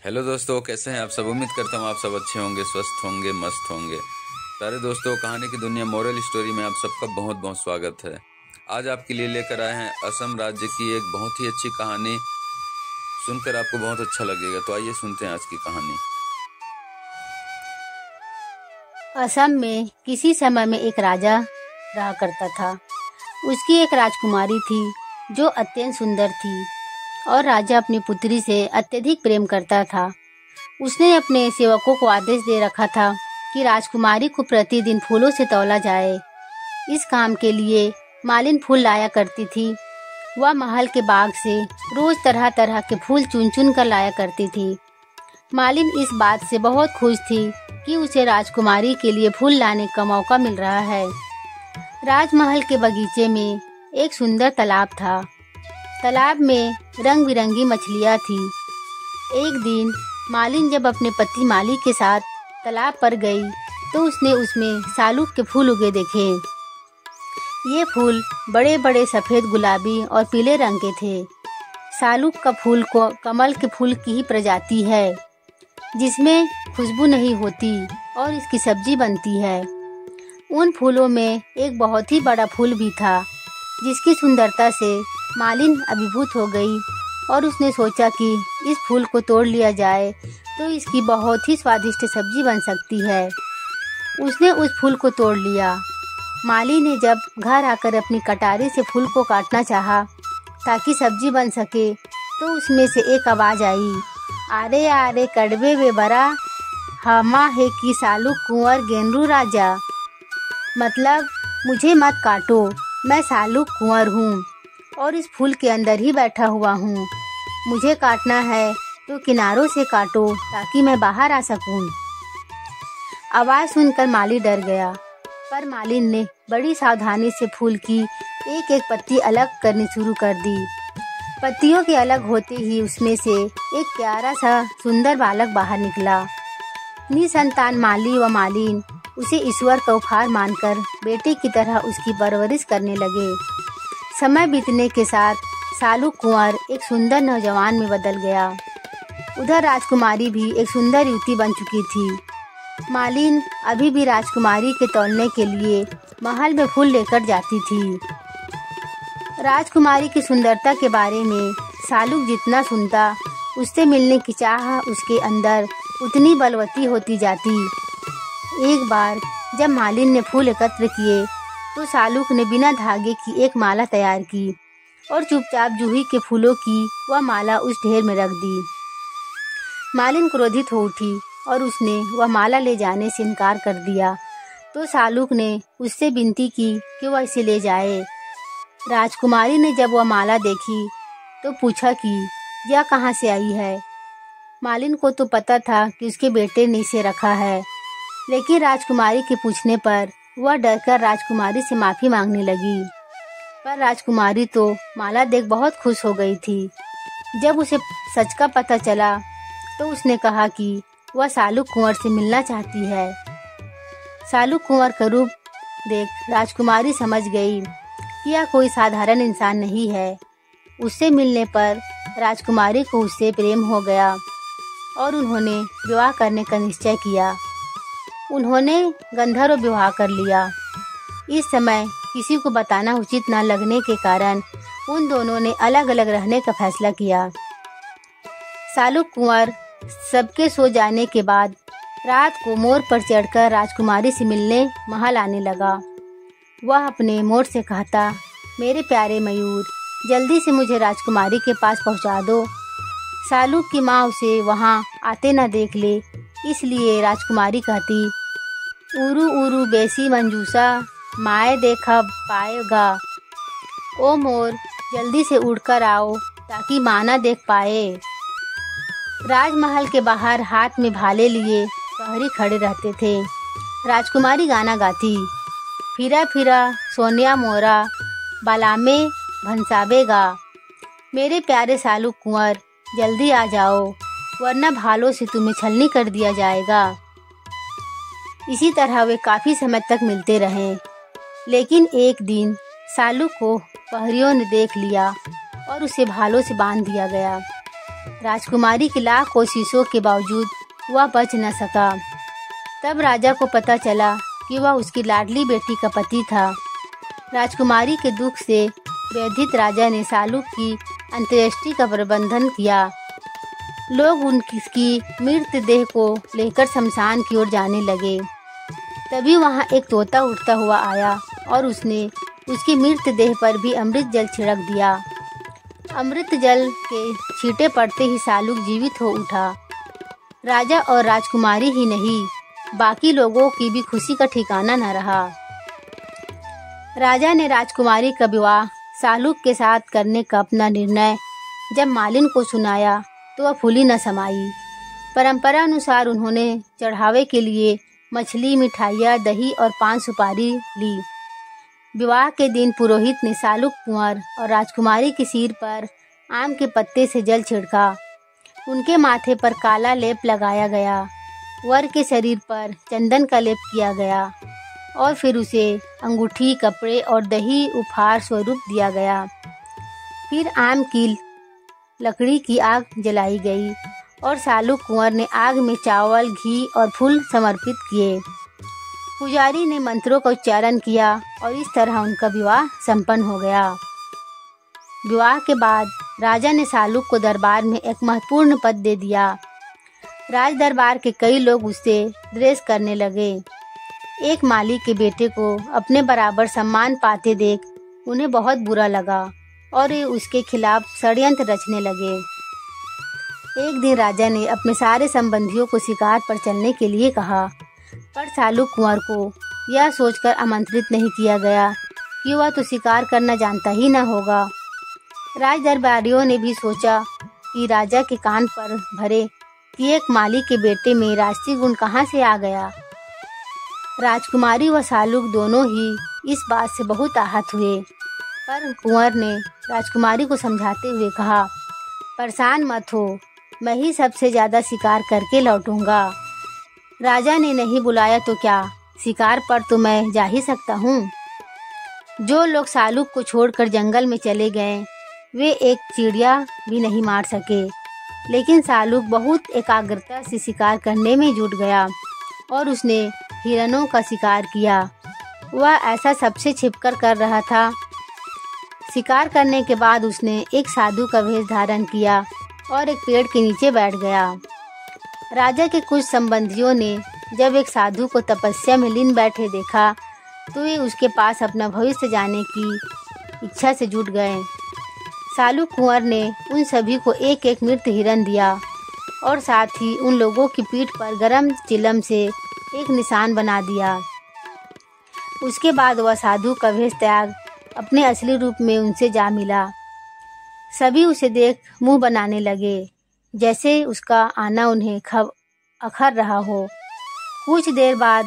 Hello दोस्तों, कैसे हैं आप सब। उम्मीद करता हूँ आप सब अच्छे होंगे, स्वस्थ होंगे, मस्त होंगे। सारे दोस्तों, कहानी की दुनिया मोरल स्टोरी में आप सबका बहुत बहुत स्वागत है। आज आपके लिए लेकर आए हैं असम राज्य की एक बहुत ही अच्छी कहानी। सुनकर आपको बहुत अच्छा लगेगा, तो आइए सुनते हैं आज की कहानी। असम में किसी समय में एक राजा रहा करता था। उसकी एक राजकुमारी थी जो अत्यंत सुंदर थी और राजा अपनी पुत्री से अत्यधिक प्रेम करता था। उसने अपने सेवकों को आदेश दे रखा था कि राजकुमारी को प्रतिदिन फूलों से तौला जाए। इस काम के लिए मालिन फूल लाया करती थी। वह महल के बाग से रोज तरह तरह के फूल चुन चुन कर लाया करती थी। मालिन इस बात से बहुत खुश थी कि उसे राजकुमारी के लिए फूल लाने का मौका मिल रहा है। राजमहल के बगीचे में एक सुंदर तालाब था। तालाब में रंग बिरंगी मछलियाँ थी। एक दिन मालिन जब अपने पति माली के साथ तालाब पर गई तो उसने उसमें सालूक के फूल उगे देखे। ये फूल बड़े बड़े सफ़ेद, गुलाबी और पीले रंग के थे। सालूक का फूल को कमल के फूल की ही प्रजाति है, जिसमें खुशबू नहीं होती और इसकी सब्जी बनती है। उन फूलों में एक बहुत ही बड़ा फूल भी था, जिसकी सुंदरता से मालिन अभिभूत हो गई और उसने सोचा कि इस फूल को तोड़ लिया जाए तो इसकी बहुत ही स्वादिष्ट सब्जी बन सकती है। उसने उस फूल को तोड़ लिया। माली ने जब घर आकर अपनी कटारी से फूल को काटना चाहा ताकि सब्जी बन सके तो उसमें से एक आवाज़ आई, आरे आरे कड़वे वे बरा, हमा है कि सालू कुंवर गेंदरू राजा। मतलब, मुझे मत काटो, मैं सालू कुंवर हूँ और इस फूल के अंदर ही बैठा हुआ हूँ। मुझे काटना है तो किनारों से काटो ताकि मैं बाहर आ सकूँ। आवाज़ सुनकर माली डर गया, पर मालिन ने बड़ी सावधानी से फूल की एक एक पत्ती अलग करनी शुरू कर दी। पत्तियों के अलग होते ही उसमें से एक प्यारा सा सुंदर बालक बाहर निकला। निसंतान माली व मालिन उसे ईश्वर का उपहार मानकर बेटे की तरह उसकी परवरिश करने लगे। समय बीतने के साथ सालू कुंवर एक सुंदर नौजवान में बदल गया। उधर राजकुमारी भी एक सुंदर युवती बन चुकी थी। मालिन अभी भी राजकुमारी के तौलने के लिए महल में फूल लेकर जाती थी। राजकुमारी की सुंदरता के बारे में सालू जितना सुनता, उससे मिलने की चाह उसके अंदर उतनी बलवती होती जाती। एक बार जब मालिन ने फूल एकत्र किए तो सालूक ने बिना धागे की एक माला तैयार की और चुपचाप जूही के फूलों की वह माला उस ढेर में रख दी। मालिन क्रोधित हो उठी और उसने वह माला ले जाने से इनकार कर दिया, तो सालूक ने उससे विनती की कि वह इसे ले जाए। राजकुमारी ने जब वह माला देखी तो पूछा कि यह कहाँ से आई है। मालिन को तो पता था कि उसके बेटे ने इसे रखा है, लेकिन राजकुमारी के पूछने पर वह डरकर राजकुमारी से माफ़ी मांगने लगी। पर राजकुमारी तो माला देख बहुत खुश हो गई थी। जब उसे सच का पता चला तो उसने कहा कि वह सालू कुंवर से मिलना चाहती है। सालू कुंवर का रूप देख राजकुमारी समझ गई कि यह कोई साधारण इंसान नहीं है। उससे मिलने पर राजकुमारी को उससे प्रेम हो गया और उन्होंने विवाह करने का निश्चय किया। उन्होंने गंधर्व विवाह कर लिया। इस समय किसी को बताना उचित न लगने के कारण उन दोनों ने अलग अलग रहने का फैसला किया। सालू कुंवर सबके सो जाने के बाद रात को मोर पर चढ़कर राजकुमारी से मिलने महल आने लगा। वह अपने मोर से कहता, मेरे प्यारे मयूर, जल्दी से मुझे राजकुमारी के पास पहुंचा दो। सालूक की माँ उसे वहाँ आते न देख ले, इसलिए राजकुमारी कहती, उरू उरू बेसी मंजूसा, माए देखा पाएगा। ओ मोर, जल्दी से उड़कर आओ ताकि माँ न देख पाए। राजमहल के बाहर हाथ में भाले लिए प्रहरी खड़े रहते थे। राजकुमारी गाना गाती, फिरा फिरा सोनिया मोरा, बालामे भंसावेगा। मेरे प्यारे सालू कुंवर, जल्दी आ जाओ, वरना भालों से तुम्हें छलनी कर दिया जाएगा। इसी तरह वे काफ़ी समय तक मिलते रहे, लेकिन एक दिन सालू को प्रहरियों ने देख लिया और उसे भालों से बांध दिया गया। राजकुमारी की लाख कोशिशों के बावजूद वह बच न सका। तब राजा को पता चला कि वह उसकी लाडली बेटी का पति था। राजकुमारी के दुख से व्यथित राजा ने सालुक की अंत्येष्टि का प्रबंधन किया। लोग उनकी मृतदेह को लेकर शमशान की ओर जाने लगे। तभी वहां एक तोता उड़ता हुआ आया और उसने उसकी मृतदेह पर भी अमृत जल छिड़क दिया। अमृत जल के छींटे पड़ते ही सालुक जीवित हो उठा। राजा और राजकुमारी ही नहीं, बाकी लोगों की भी खुशी का ठिकाना न रहा। राजा ने राजकुमारी का विवाह सालुक के साथ करने का अपना निर्णय जब मालिन को सुनाया तो वह फूली न समाई। परंपरा अनुसार उन्होंने चढ़ावे के लिए मछली, मिठाइयाँ, दही और पान सुपारी ली। विवाह के दिन पुरोहित ने सालुक कुंवर और राजकुमारी के सिर पर आम के पत्ते से जल छिड़का। उनके माथे पर काला लेप लगाया गया। वर के शरीर पर चंदन का लेप किया गया और फिर उसे अंगूठी, कपड़े और दही उपहार स्वरूप दिया गया। फिर आम की लकड़ी की आग जलाई गई और सालुक कुंवर ने आग में चावल, घी और फूल समर्पित किए। पुजारी ने मंत्रों का उच्चारण किया और इस तरह उनका विवाह संपन्न हो गया। विवाह के बाद राजा ने सालुक को दरबार में एक महत्वपूर्ण पद दे दिया। राज दरबार के कई लोग उससे द्वेष करने लगे। एक माली के बेटे को अपने बराबर सम्मान पाते देख उन्हें बहुत बुरा लगा और वे उसके खिलाफ षड्यंत्र रचने लगे। एक दिन राजा ने अपने सारे संबंधियों को शिकार पर चलने के लिए कहा, पर सालुक कुंवर को यह सोचकर आमंत्रित नहीं किया गया कि वह तो शिकार करना जानता ही न होगा। राज दरबारियों ने भी सोचा कि राजा के कान पर भरे कि एक माली के बेटे में राजसी गुण कहाँ से आ गया। राजकुमारी व सालुक दोनों ही इस बात से बहुत आहत हुए, पर कुंवर ने राजकुमारी को समझाते हुए कहा, परेशान मत हो, मैं ही सबसे ज्यादा शिकार करके लौटूंगा। राजा ने नहीं बुलाया तो क्या, शिकार पर तो मैं जा ही सकता हूँ। जो लोग सालुक को छोड़कर जंगल में चले गए वे एक चिड़िया भी नहीं मार सके, लेकिन सालुक बहुत एकाग्रता से शिकार करने में जुट गया और उसने हिरणों का शिकार किया। वह ऐसा सबसे छिपकर कर रहा था। शिकार करने के बाद उसने एक साधु का वेश धारण किया और एक पेड़ के नीचे बैठ गया। राजा के कुछ संबंधियों ने जब एक साधु को तपस्या में लीन बैठे देखा तो वे उसके पास अपना भविष्य जाने की इच्छा से जुट गए। सालुक कुंवर ने उन सभी को एक एक मृत हिरण दिया और साथ ही उन लोगों की पीठ पर गरम चिलम से एक निशान बना दिया। उसके बाद वह साधु का वेश त्याग अपने असली रूप में उनसे जा मिला। सभी उसे देख मुंह बनाने लगे, जैसे उसका आना उन्हें अखर रहा हो। कुछ देर बाद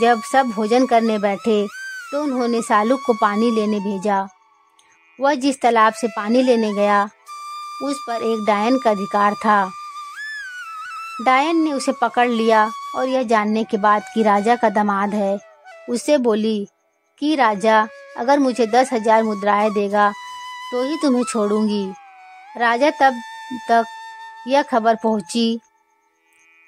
जब सब भोजन करने बैठे तो उन्होंने सालुक को पानी लेने भेजा। वह जिस तालाब से पानी लेने गया उस पर एक डायन का अधिकार था। डायन ने उसे पकड़ लिया और यह जानने के बाद कि राजा का दामाद है, उससे बोली कि राजा अगर मुझे 10,000 मुद्राएं देगा तो ही तुम्हें छोड़ूंगी। राजा तब तक यह खबर पहुंची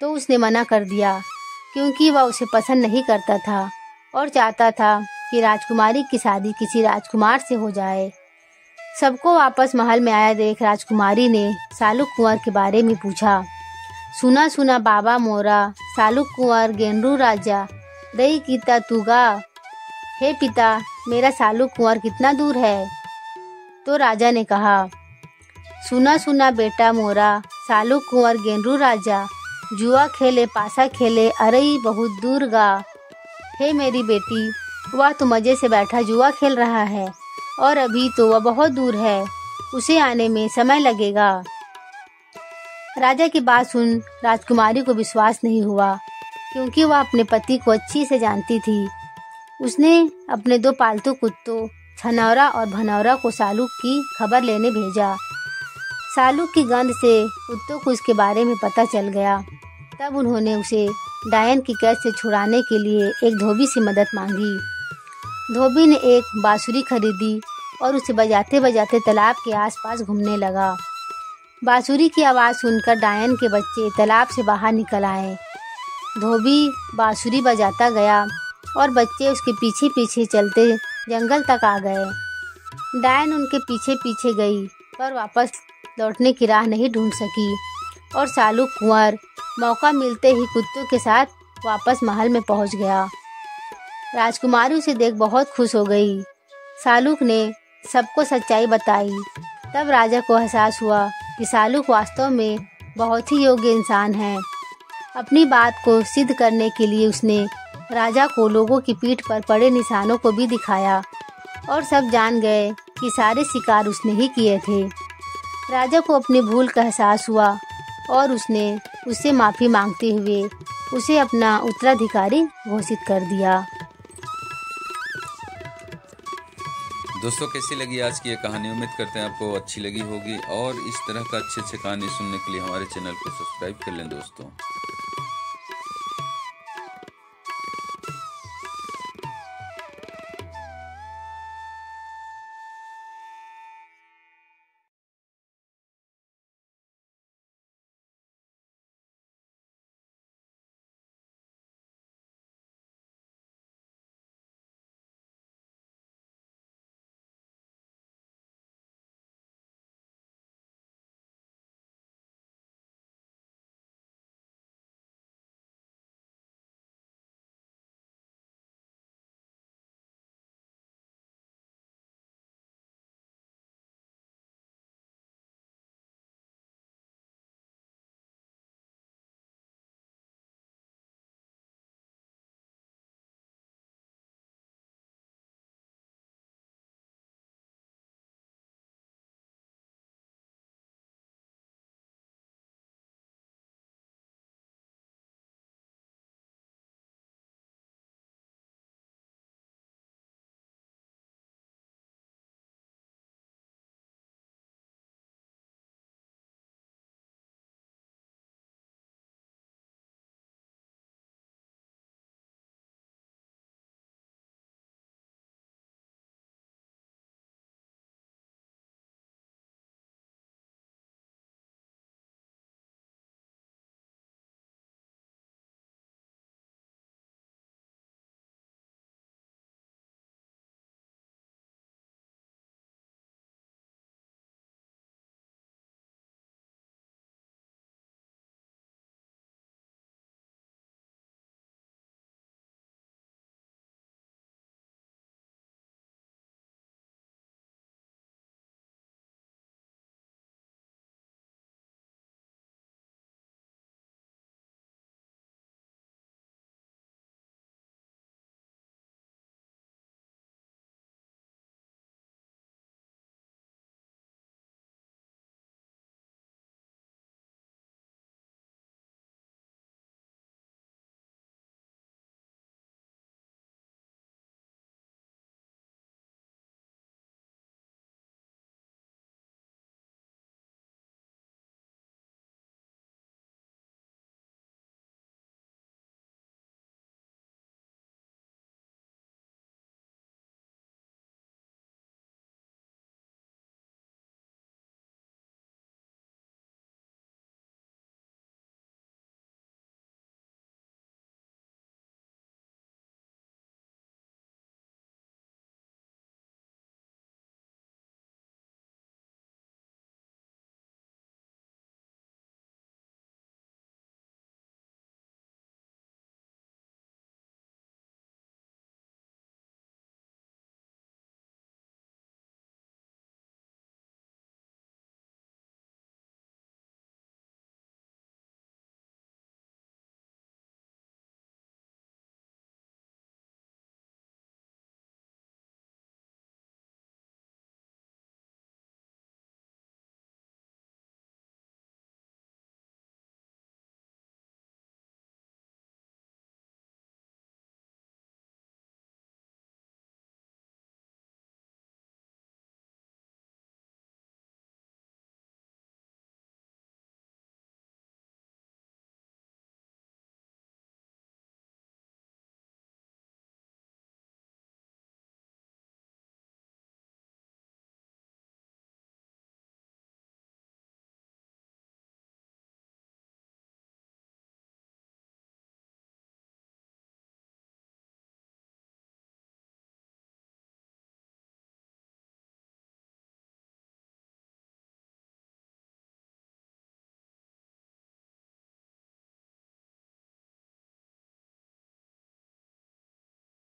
तो उसने मना कर दिया, क्योंकि वह उसे पसंद नहीं करता था और चाहता था कि राजकुमारी की शादी किसी राजकुमार से हो जाए। सबको वापस महल में आया देख राजकुमारी ने सालुक कुंवर के बारे में पूछा। सुना सुना बाबा मोरा, सालुक कुंवर गेंडरू राजा दई कीता तुगा। हे पिता, मेरा सालुक कुंवर कितना दूर है? तो राजा ने कहा, सुना सुना बेटा मोरा, सालुक कुंवर गेंडरू राजा जुआ खेले पासा खेले अरई बहुत दूर गा। हे मेरी बेटी, वह तो मजे से बैठा जुआ खेल रहा है और अभी तो वह बहुत दूर है, उसे आने में समय लगेगा। राजा की बात सुन राजकुमारी को विश्वास नहीं हुआ, क्योंकि वह अपने पति को अच्छी से जानती थी। उसने अपने 2 पालतू कुत्तों छनौरा और भनौरा को सालुक की खबर लेने भेजा। सालुक की गंध से कुत्तों को इसके बारे में पता चल गया। तब उन्होंने उसे डायन की कैद से छुड़ाने के लिए एक धोबी से मदद मांगी। धोबी ने एक बांसुरी खरीदी और उसे बजाते बजाते तालाब के आसपास घूमने लगा। बांसुरी की आवाज़ सुनकर डायन के बच्चे तालाब से बाहर निकल आए। धोबी बांसुरी बजाता गया और बच्चे उसके पीछे पीछे चलते जंगल तक आ गए। डायन उनके पीछे पीछे गई पर वापस लौटने की राह नहीं ढूंढ सकी और सालू कुंवर मौका मिलते ही कुत्तों के साथ वापस महल में पहुंच गया। राजकुमारी उसे देख बहुत खुश हो गई। सालूक ने सबको सच्चाई बताई। तब राजा को एहसास हुआ कि सालूक वास्तव में बहुत ही योग्य इंसान है। अपनी बात को सिद्ध करने के लिए उसने राजा को लोगों की पीठ पर पड़े निशानों को भी दिखाया और सब जान गए कि सारे शिकार उसने ही किए थे। राजा को अपनी भूल का एहसास हुआ और उसने उससे माफ़ी मांगते हुए उसे अपना उत्तराधिकारी घोषित कर दिया। दोस्तों, कैसी लगी आज की ये कहानी? उम्मीद करते हैं आपको अच्छी लगी होगी और इस तरह का अच्छे अच्छे कहानी सुनने के लिए हमारे चैनल को सब्सक्राइब कर लें दोस्तों।